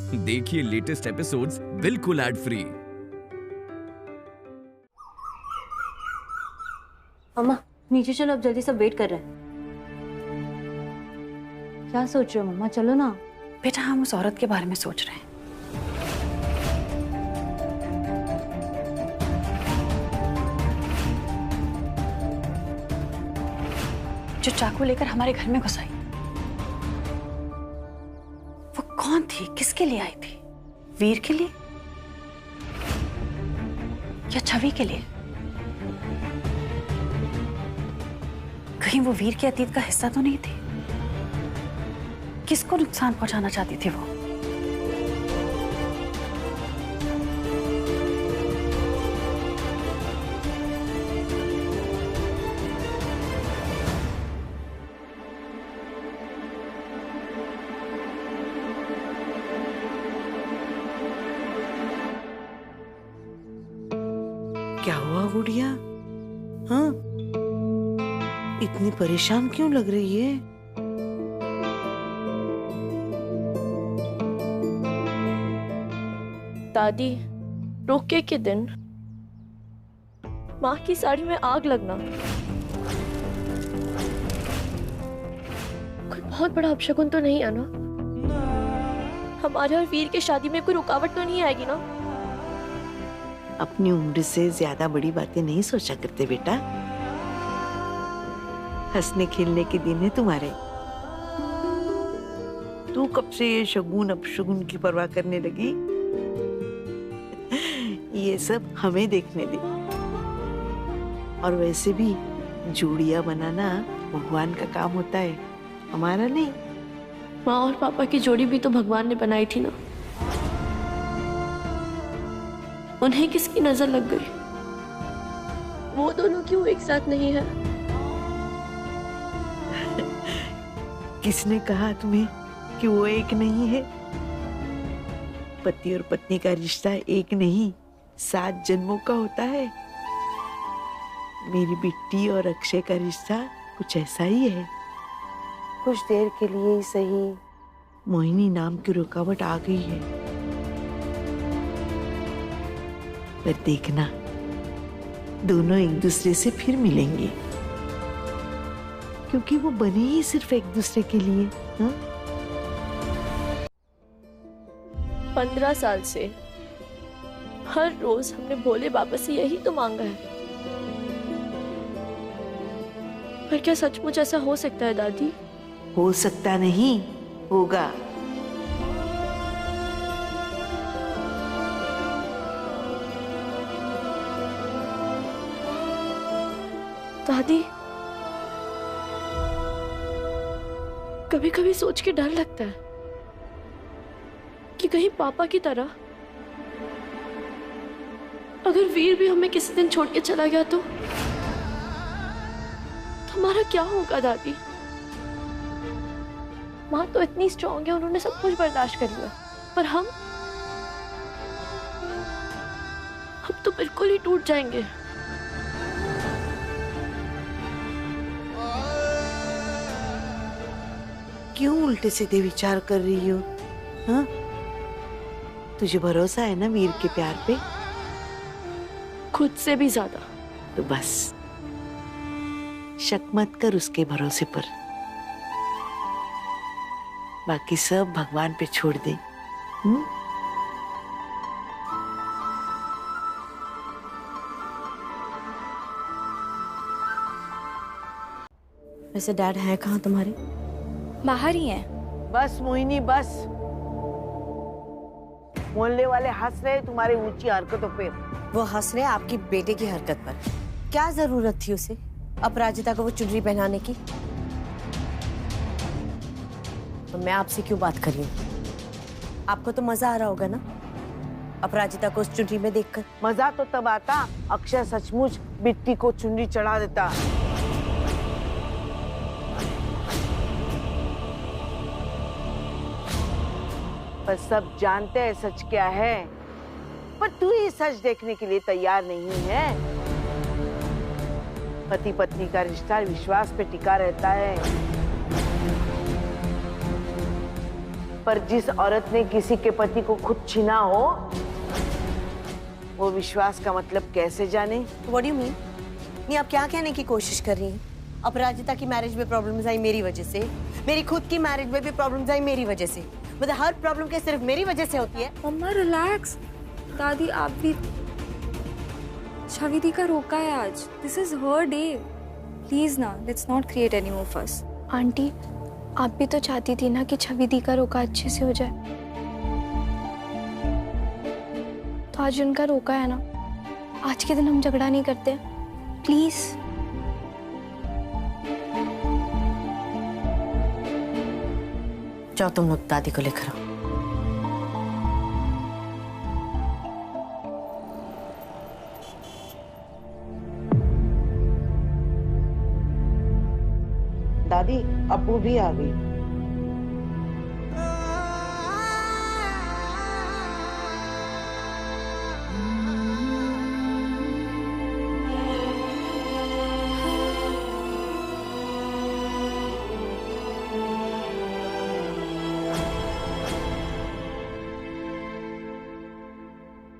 देखिए latest episodes बिल्कुल ad free. अम्मा नीचे चलो, अब जल्दी सब वेट कर रहे हैं। क्या सोच रहे हो मम्मा, चलो ना। बेटा हम उस औरत के बारे में सोच रहे हैं जो चाकू लेकर हमारे घर में घुस आई। वो कौन थी, किसके लिए आई थी? वीर के लिए या छवि के लिए? कहीं वो वीर के अतीत का हिस्सा तो नहीं थी? किसको नुकसान पहुंचाना चाहती थी वो? क्या हुआ गुड़िया? हाँ, इतनी परेशान क्यों लग रही है? दादी, रोके के दिन माँ की साड़ी में आग लगना कोई बहुत बड़ा अपशगुन तो नहीं है ना? हमारे और वीर के शादी में कोई रुकावट तो नहीं आएगी ना? अपनी उम्र से ज्यादा बड़ी बातें नहीं सोचा करते बेटा। हंसने खेलने के दिन है तुम्हारे। तू कब से ये शगुन अपशगुन की परवाह करने लगी? ये सब हमें देखने दे। और वैसे भी जोड़ियां बनाना भगवान का काम होता है, हमारा नहीं। माँ और पापा की जोड़ी भी तो भगवान ने बनाई थी ना। उन्हें किसकी नजर लग गई? वो दोनों क्यों एक साथ नहीं है? किसने कहा तुम्हें कि वो एक नहीं है? पति और पत्नी का रिश्ता एक नहीं, 7 जन्मों का होता है। मेरी बिट्टी और अक्षय का रिश्ता कुछ ऐसा ही है। कुछ देर के लिए ही सही, मोहिनी नाम की रुकावट आ गई है, पर देखना दोनों एक दूसरे से फिर मिलेंगे, क्योंकि वो बने ही सिर्फ एक दूसरे के लिए। हाँ? 15 साल से हर रोज हमने भोले बाबा से यही तो मांगा है, पर क्या सचमुच ऐसा हो सकता है दादी? हो सकता नहीं, होगा। दादी, कभी कभी सोच के डर लगता है कि कहीं पापा की तरह अगर वीर भी हमें किसी दिन छोड़ के चला गया तो हमारा क्या होगा दादी? माँ तो इतनी स्ट्रांग है, उन्होंने सब कुछ बर्दाश्त कर लिया, पर हम तो बिल्कुल ही टूट जाएंगे। क्यों उल्टे सीधे विचार कर रही हो? हाँ? तुझे भरोसा है ना वीर के प्यार पे? खुद से भी ज्यादा। तो बस शक मत कर उसके भरोसे पर। बाकी सब भगवान पे छोड़ दे। वैसे डैड है कहाँ तुम्हारे? बाहर ही हैं। बस मोहिनी बस। मोहल्ले वाले हंस रहे तुम्हारी ऊंची हरकतों पे। वो हंस रहे आपकी बेटे की हरकत पर। क्या जरूरत थी उसे अपराजिता को वो चुनरी पहनाने की? तो मैं आपसे क्यों बात कर रही हूँ? आपको तो मजा आ रहा होगा ना अपराजिता को उस चुनरी में देखकर? मजा तो तब आता अक्षय सचमुच बिट्टी को चुनरी चढ़ा देता। पर सब जानते हैं सच क्या है, पर तू ये सच देखने के लिए तैयार नहीं है। पति पत्नी का रिश्ता विश्वास पे टिका रहता है, पर जिस औरत ने किसी के पति को खुद छीना हो, वो विश्वास का मतलब कैसे जाने? What do you mean? नहीं, आप क्या कहने की कोशिश कर रही हैं? अपराजिता की मैरिज में प्रॉब्लम्स आई मेरी वजह से, मेरी खुद की मैरिज में भी प्रॉब्लम्स आई मेरी वजह से। मतलब हर प्रॉब्लम क्या सिर्फ मेरी वजह से होती है? मम्मा रिलैक्स। दादी आप भी, छवि दी का रोका है आज। This is her day. Please ना, let's not create any more fuss. Aunty, आप भी तो चाहती थी ना कि छवि दी का रोका अच्छे से हो जाए, तो आज उनका रोका है ना, आज के दिन हम झगड़ा नहीं करते। प्लीज। जाओ तुम लोग दादी को लेकर आओ। दादी, अप्पू भी आ गई।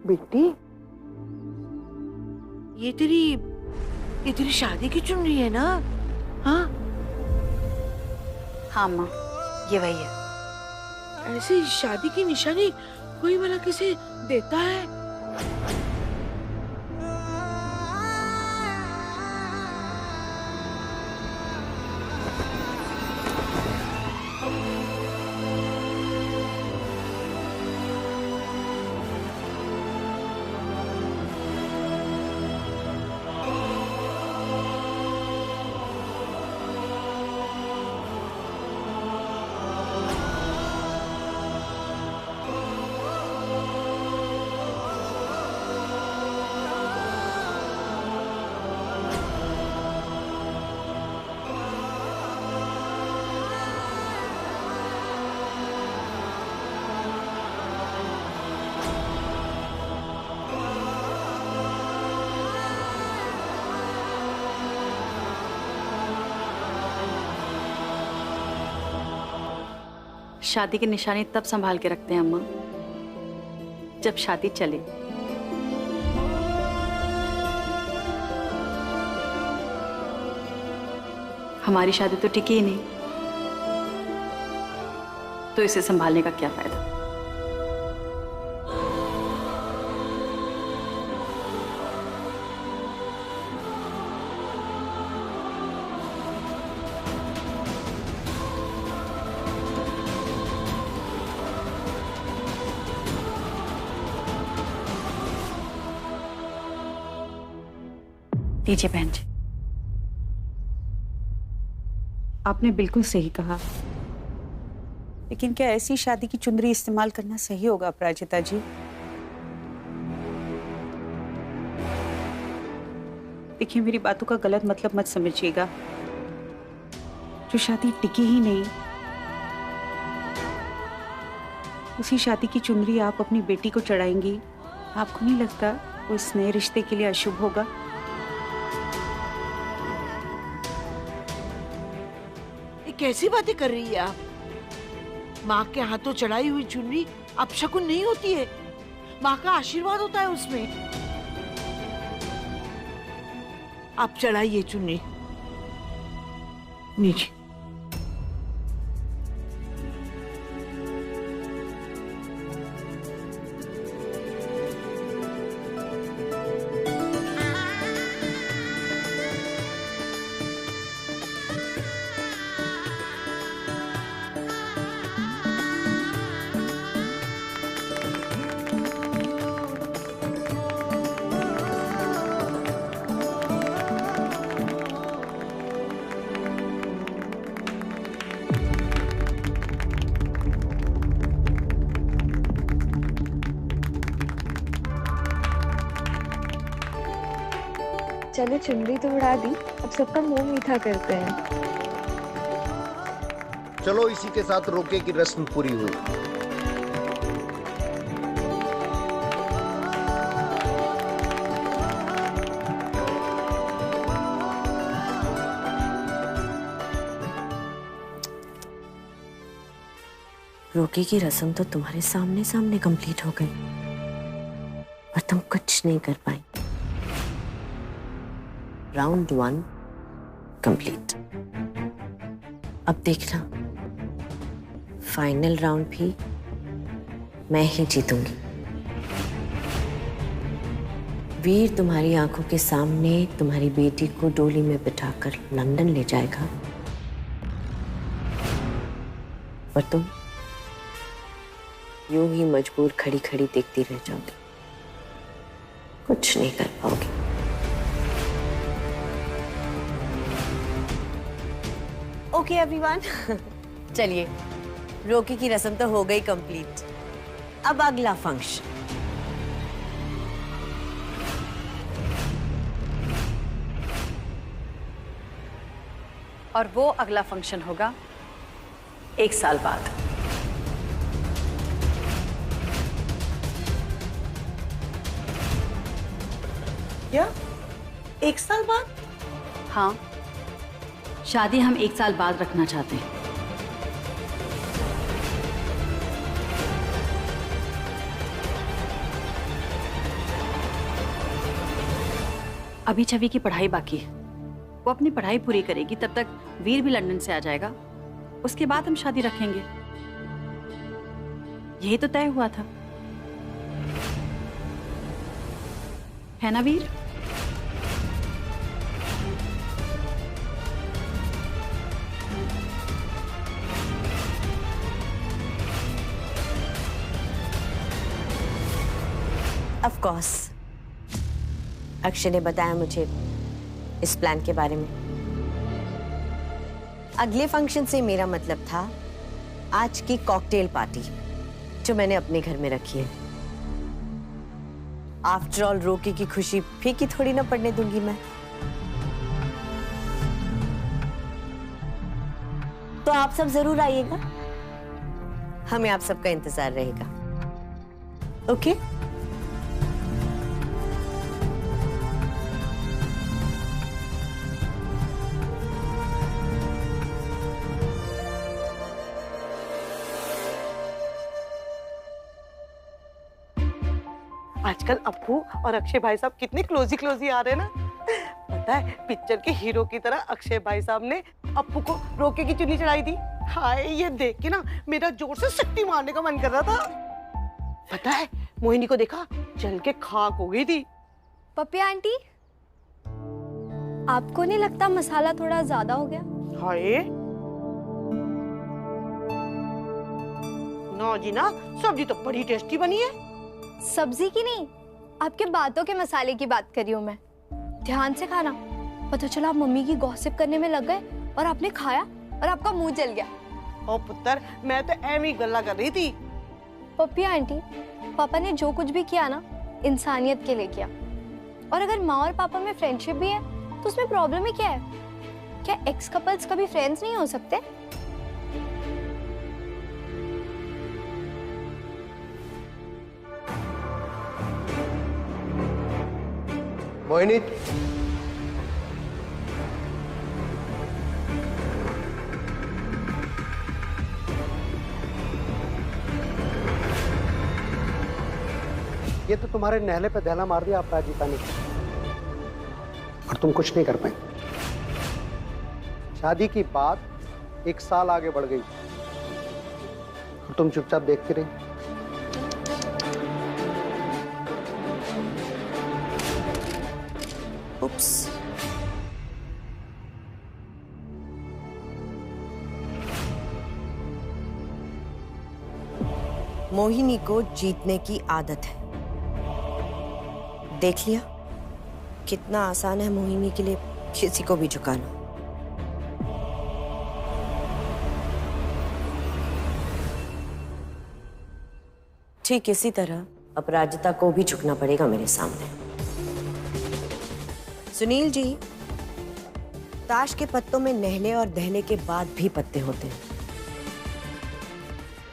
बेटी, ये तेरी शादी की चुनरी है ना? हाँ हाँ माँ, ये वही है। ऐसी शादी की निशानी कोई भला किसे देता है? शादी की निशानी तब संभाल के रखते हैं अम्मा, जब शादी चले। हमारी शादी तो टिकी ही नहीं, तो इसे संभालने का क्या फायदा? लीजिए बहन जी। आपने बिल्कुल सही कहा, लेकिन क्या ऐसी शादी की चुंदरी इस्तेमाल करना सही होगा अपराजिता जी? देखिए, मेरी बातों का गलत मतलब मत समझिएगा। जो शादी टिकी ही नहीं, उसी शादी की चुंदरी आप अपनी बेटी को चढ़ाएंगी, आपको नहीं लगता वो इस नए रिश्ते के लिए अशुभ होगा? कैसी बातें कर रही है आप? माँ के हाथों चढ़ाई हुई चुन्नी अपशकुन नहीं होती है। माँ का आशीर्वाद होता है उसमें। आप चढ़ाइए चुन्नी नीचे। चलो चुनरी तो उड़ा दी, अब सबका मुंह मीठा करते हैं। चलो इसी के साथ रोके की रस्म पूरी हुई। रोके की रस्म तो तुम्हारे सामने सामने कंप्लीट हो गई, पर तुम कुछ नहीं कर पाई। Round 1 complete. अब देखना, फाइनल राउंड भी मैं ही जीतूंगी। वीर तुम्हारी आंखों के सामने तुम्हारी बेटी को डोली में बिठाकर लंदन ले जाएगा, और तुम यूं ही मजबूर खड़ी खड़ी देखती रह जाओगी, कुछ नहीं कर पाओगी। ओके एवरीवन, चलिए, रोकी की रस्म तो हो गई कंप्लीट। अब अगला फंक्शन। और वो अगला फंक्शन होगा 1 साल बाद। क्या 1 साल बाद? हाँ, शादी हम 1 साल बाद रखना चाहते हैं। अभी छवि की पढ़ाई बाकी है, वो अपनी पढ़ाई पूरी करेगी, तब तक वीर भी लंदन से आ जाएगा, उसके बाद हम शादी रखेंगे। यही तो तय हुआ था, है ना वीर? ऑफ कोर्स, अक्षय ने बताया मुझे इस प्लान के बारे में। अगले फंक्शन से मेरा मतलब था आज की कॉकटेल पार्टी जो मैंने अपने घर में रखी है। आफ्टर ऑल रोकी की खुशी फीकी थोड़ी ना पड़ने दूंगी मैं। तो आप सब जरूर आइएगा, हमें आप सबका इंतजार रहेगा। ओके? आजकल अप्पू और अक्षय भाई साहब कितने क्लोजी आ रहे हैं ना। पता है, पिक्चर के हीरो की तरह अक्षय भाई साहब ने अप्पू को रोके की चुन्नी चढ़ाई थी। हाय, ये देख के ना मेरा जोर से सिट्टी मारने का मन कर रहा था। पता है, मोहिनी को देखा, जल के खाक हो गई थी। पप्पी आंटी, आपको नहीं लगता मसाला थोड़ा ज्यादा हो गया? हाय ना जी ना, सब्जी तो बड़ी टेस्टी बनी है। सब्जी की नहीं, आपके बातों के मसाले की बात कर रही हूँ मैं। ध्यान से खाना, पता चला आप मम्मी की गॉसिप करने में लग गए और आपने खाया और आपका मुंह जल गया। ओ पुत्र, मैं तो एमी गल्ला कर रही थी। पप्पी आंटी, पापा ने जो कुछ भी किया ना, इंसानियत के लिए किया। और अगर माँ और पापा में फ्रेंडशिप भी है तो उसमें प्रॉब्लम ही क्या है? क्या एक्स कपल्स कभी फ्रेंड्स नहीं हो सकते? मोहिनी, ये तो तुम्हारे नहले पे दहला मार दिया अपराजिता ने, और तुम कुछ नहीं कर पाए। शादी की बात 1 साल आगे बढ़ गई और तुम चुपचाप देखती रही। उप्स। मोहिनी को जीतने की आदत है। देख लिया कितना आसान है मोहिनी के लिए किसी को भी झुकाना। ठीक इसी तरह अपराजिता को भी झुकना पड़ेगा मेरे सामने। सुनील जी, ताश के पत्तों में नहले और दहले के बाद भी पत्ते होते हैं,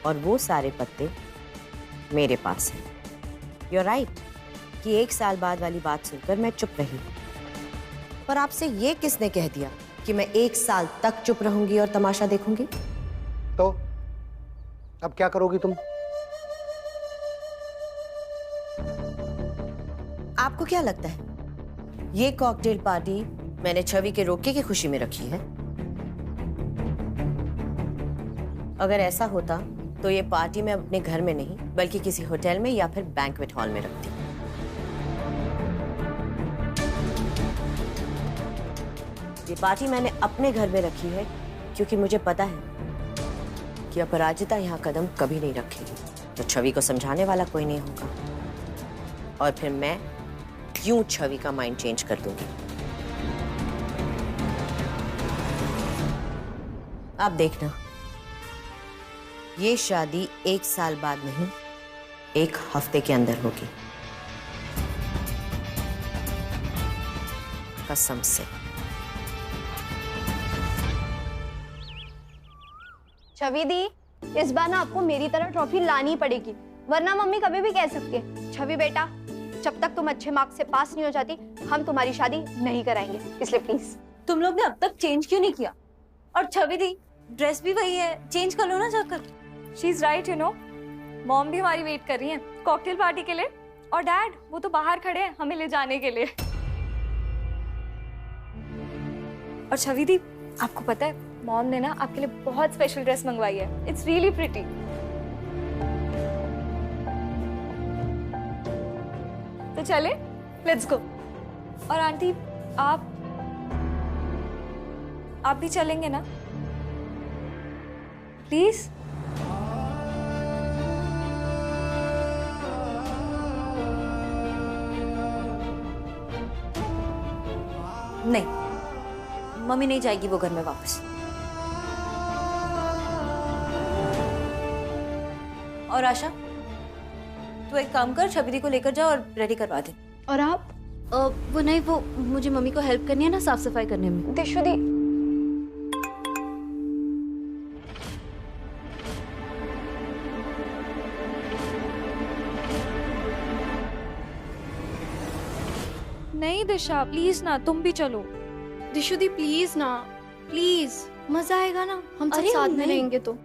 और वो सारे पत्ते मेरे पास हैं। यू आर राइट कि 1 साल बाद वाली बात सुनकर मैं चुप रही, पर आपसे ये किसने कह दिया कि मैं 1 साल तक चुप रहूंगी और तमाशा देखूंगी? तो अब क्या करोगी तुम? आपको क्या लगता है ये कॉकटेल पार्टी मैंने छवि के रोके की खुशी में रखी है? अगर ऐसा होता तो ये पार्टी मैं अपने घर में नहीं बल्कि किसी होटल में या फिर बैंक्वेट हॉल में रखती। ये पार्टी मैंने अपने घर में रखी है क्योंकि मुझे पता है कि अपराजिता यहाँ कदम कभी नहीं रखेगी, तो छवि को समझाने वाला कोई नहीं होगा और फिर मैं यूं छवि का माइंड चेंज कर दूंगी। आप देखना, ये शादी 1 साल बाद नहीं 1 हफ्ते के अंदर होगी, कसम से। छवि दी, इस बार ना आपको मेरी तरह ट्रॉफी लानी पड़ेगी, वरना मम्मी कभी भी कह सकती है छवि बेटा जब तक तुम अच्छे मार्क्स से पास नहीं हो जाती हम तुम्हारी शादी नहीं कराएंगे, इसलिए प्लीज। तुम लोग ने अब तक चेंज क्यों नहीं किया? और छवि दी, ड्रेस भी वही है, चेंज कर लो ना जाकर। She is right, you know. Mom भी हमारी वेट कर रही है कॉकटेल पार्टी के लिए, और डैड वो तो बाहर खड़े हैं हमें ले जाने के लिए। और छवि दी, आपको पता है मॉम ने ना आपके लिए बहुत स्पेशल ड्रेस मंगवाई है, इट्स रियली प्रिटी। तो चले, लेट्स गो। और आंटी आप भी चलेंगे ना प्लीज? नहीं, मम्मी नहीं जाएगी वो घर में वापस। और आशा, तू एक काम कर, छबीदी को लेकर जा और रेडी करवा दे। और आप? वो नहीं, वो मुझे मम्मी को हेल्प करनी है ना साफ सफाई करने में। दिशु दी, नहीं दिशा प्लीज ना, तुम भी चलो। दिशु दी प्लीज ना, प्लीज, मजा आएगा ना हम सब साथ में रहेंगे तो।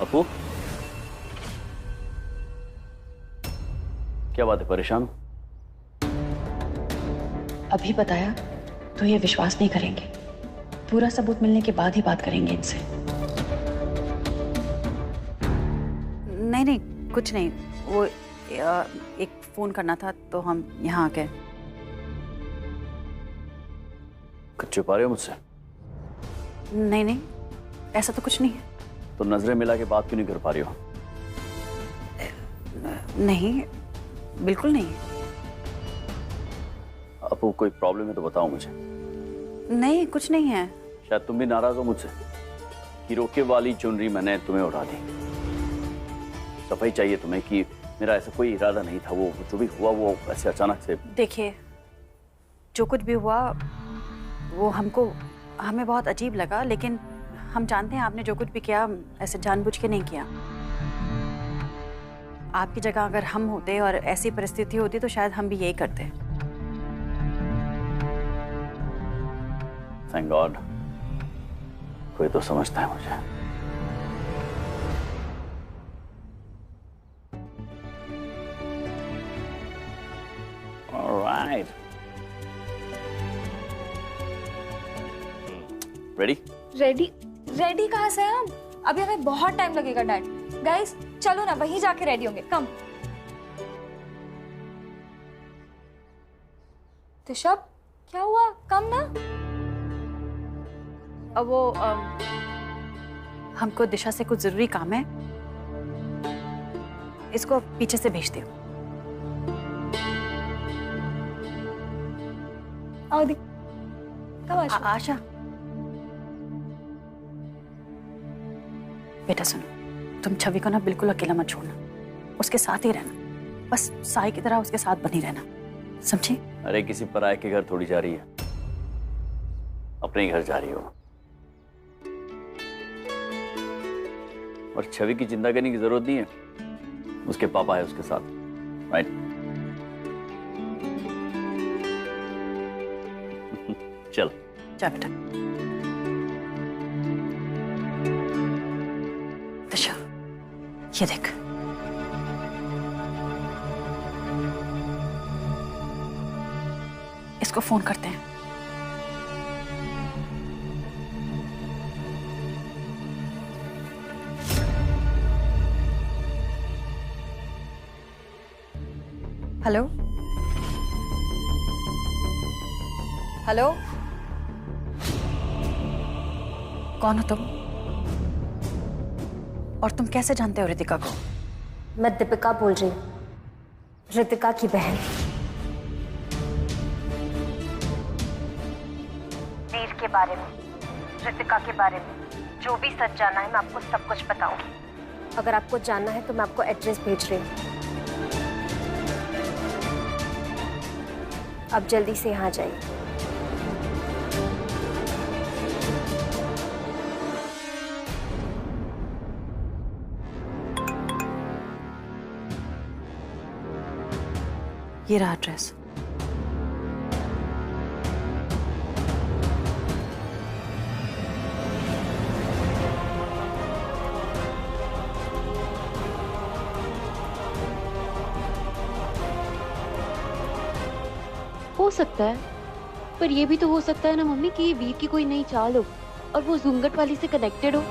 अपू, क्या बात है, परेशान? अभी बताया तो ये विश्वास नहीं करेंगे, पूरा सबूत मिलने के बाद ही बात करेंगे इनसे। नहीं नहीं, कुछ नहीं, वो एक फोन करना था तो हम यहाँ आ गए। कुछ छुपा रहे हो मुझसे? नहीं नहीं, ऐसा तो कुछ नहीं है। तो नजरें मिला के बात क्यों नहीं कर पा रही हो? नहीं, बिल्कुल नहीं। अपू, कोई प्रॉब्लम है तो बताओ मुझे। नहीं, कुछ नहीं है। शायद तुम भी नाराज हो मुझसे कि रोके वाली चुनरी मैंने तुम्हें उड़ा दी। सफाई चाहिए तुम्हें कि मेरा ऐसा कोई इरादा नहीं था, वो जो भी हुआ वो ऐसे अचानक से। देखिए, जो कुछ भी हुआ वो हमें बहुत अजीब लगा, लेकिन हम जानते हैं आपने जो कुछ भी किया ऐसे जानबूझ के नहीं किया। आपकी जगह अगर हम होते और ऐसी परिस्थिति होती तो शायद हम भी यही करते। थैंक गॉड, कोई तो समझता है मुझे। Alright, ready? रेडी कहाँ से हम? अभी हमें बहुत टाइम लगेगा डैड। गाइस चलो ना, वहीं जाके रेडी होंगे। कम। ऋषभ, क्या हुआ? कम ना। अब वो हमको दिशा से कुछ जरूरी काम है, इसको पीछे से भेज दो। आओ दी। कम आशा, बेटा सुनो, तुम छवि को ना बिल्कुल अकेला मत छोड़ना, उसके साथ ही रहना, बस साई की तरह उसके साथ बनी रहना, समझे? अरे किसी पराये के घर थोड़ी जा रही है, अपने ही घर जा रही हो। और छवि की चिंता करने की जरूरत नहीं है, उसके पापा है उसके साथ, राइट? चल जा बेटा। दिशा, ये देख, इसको फोन करते हैं। हेलो हेलो, कौन हो तुम? और तुम कैसे जानते हो रितिका को? मैं दीपिका बोल रही हूँ, रितिका की बहन। वीर के बारे में, रितिका के बारे में जो भी सच जानना है मैं आपको सब कुछ बताऊंगी। अगर आपको जानना है तो मैं आपको एड्रेस भेज रही हूँ। आप जल्दी से यहाँ जाइए। ये रहा एड्रेस। हो सकता है, पर ये भी तो हो सकता है ना मम्मी कि ये वीर की कोई नई चाल हो और वो झुंगट वाली से कनेक्टेड हो।